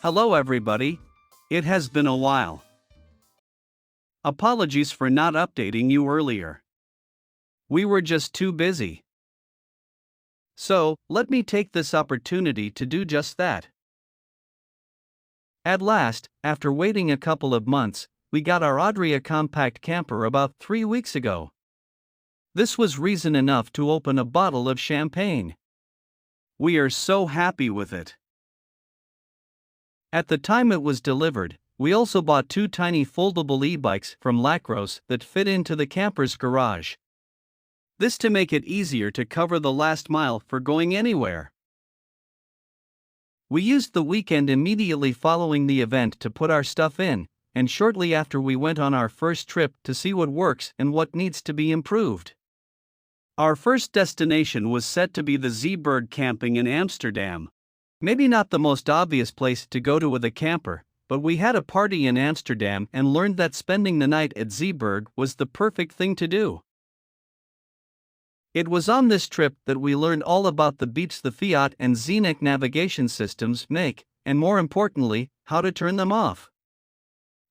Hello everybody. It has been a while. Apologies for not updating you earlier. We were just too busy. So, let me take this opportunity to do just that. At last, after waiting a couple of months, we got our Adria Compact Camper about 3 weeks ago. This was reason enough to open a bottle of champagne. We are so happy with it. At the time it was delivered, we also bought 2 tiny foldable e-bikes from Lacros that fit into the camper's garage. This to make it easier to cover the last mile for going anywhere. We used the weekend immediately following the event to put our stuff in, and shortly after we went on our first trip to see what works and what needs to be improved. Our first destination was set to be the Zeeburg camping in Amsterdam. Maybe not the most obvious place to go to with a camper, but we had a party in Amsterdam and learned that spending the night at Zeeburg was the perfect thing to do. It was on this trip that we learned all about the beats the Fiat and Xenic navigation systems make, and more importantly, how to turn them off.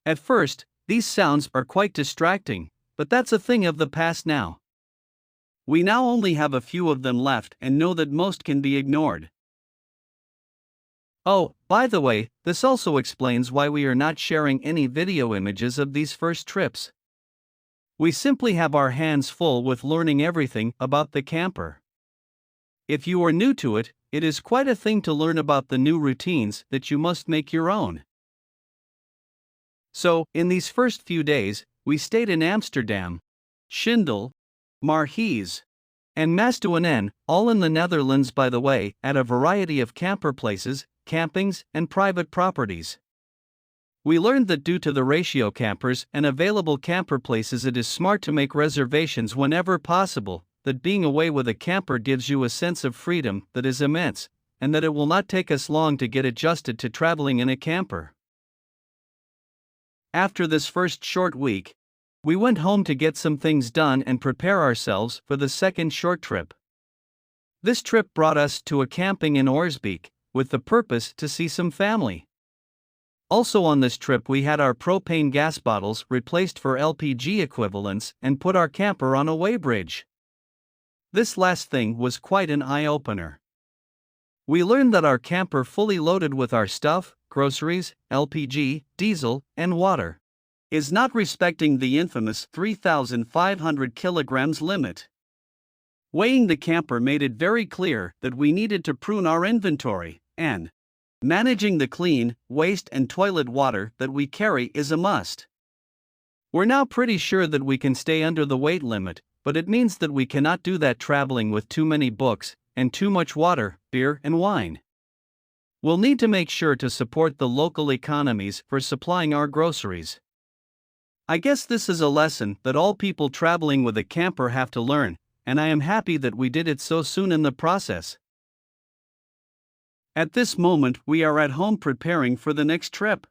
At first, these sounds are quite distracting, but that's a thing of the past now. We now only have a few of them left and know that most can be ignored. Oh, by the way, this also explains why we are not sharing any video images of these first trips. We simply have our hands full with learning everything about the camper. If you are new to it, it is quite a thing to learn about the new routines that you must make your own. So, in these first few days, we stayed in Amsterdam, Schindel, Maarsches, and Maasdouwen, all in the Netherlands by the way, at a variety of camper places, campings, and private properties. We learned that due to the ratio campers and available camper places, it is smart to make reservations whenever possible, that being away with a camper gives you a sense of freedom that is immense, and that it will not take us long to get adjusted to traveling in a camper. After this first short week, we went home to get some things done and prepare ourselves for the second short trip. This trip brought us to a camping in Oersbeek, with the purpose to see some family. Also on this trip we had our propane gas bottles replaced for LPG equivalents and put our camper on a weighbridge. This last thing was quite an eye-opener. We learned that our camper fully loaded with our stuff, groceries, LPG, diesel, and water, is not respecting the infamous 3,500 kilograms limit. Weighing the camper made it very clear that we needed to prune our inventory, and managing the clean, waste and toilet water that we carry is a must. We're now pretty sure that we can stay under the weight limit, but it means that we cannot do that traveling with too many books, and too much water, beer and wine. We'll need to make sure to support the local economies for supplying our groceries. I guess this is a lesson that all people traveling with a camper have to learn, and I am happy that we did it so soon in the process. At this moment we are at home preparing for the next trip.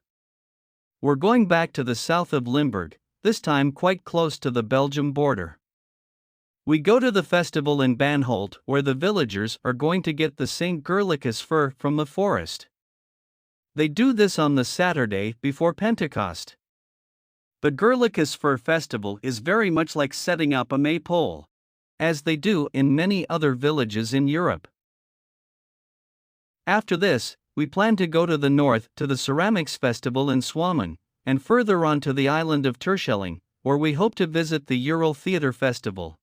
We're going back to the south of Limburg, this time quite close to the Belgium border. We go to the festival in Banholt where the villagers are going to get the St. Gerlicus fir from the forest. They do this on the Saturday before Pentecost. The Gerlicus Fir Festival is very much like setting up a maypole, as they do in many other villages in Europe. After this, we plan to go to the north to the Ceramics Festival in Swammen, and further on to the island of Terschelling, where we hope to visit the Euro Theatre Festival.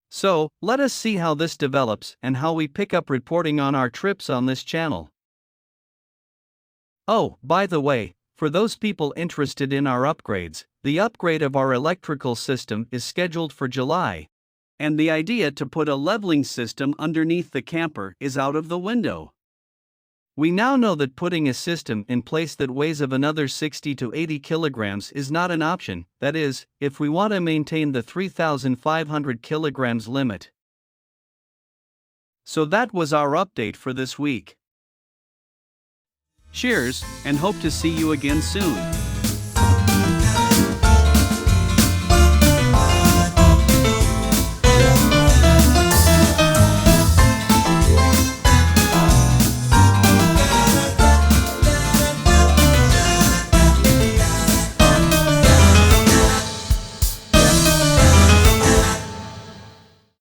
So, let us see how this develops and how we pick up reporting on our trips on this channel. Oh, by the way, for those people interested in our upgrades, the upgrade of our electrical system is scheduled for July. And the idea to put a leveling system underneath the camper is out of the window. We now know that putting a system in place that weighs of another 60 to 80 kilograms is not an option, that is, if we want to maintain the 3,500 kilograms limit. So that was our update for this week. Cheers, and hope to see you again soon.